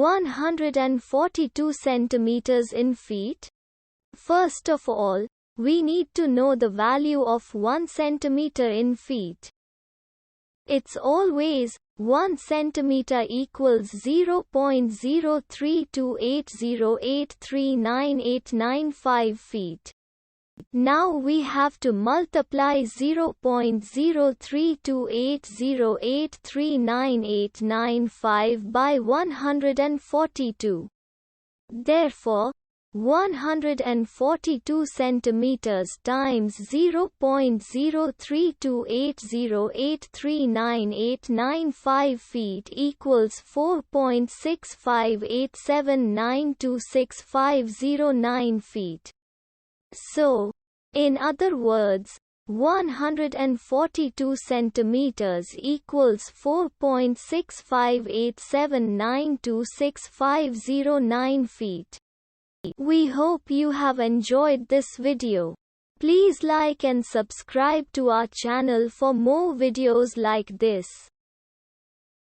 142 centimeters in feet? First of all, we need to know the value of 1 centimeter in feet. It's always 1 centimeter equals 0.03280839895 feet. Now we have to multiply 0.03280839895 by 142. Therefore, 142 centimeters times 0.03280839895 feet equals 4.6587926509 feet. So, in other words, 142 centimeters equals 4.6587926509 feet. We hope you have enjoyed this video. Please like and subscribe to our channel for more videos like this.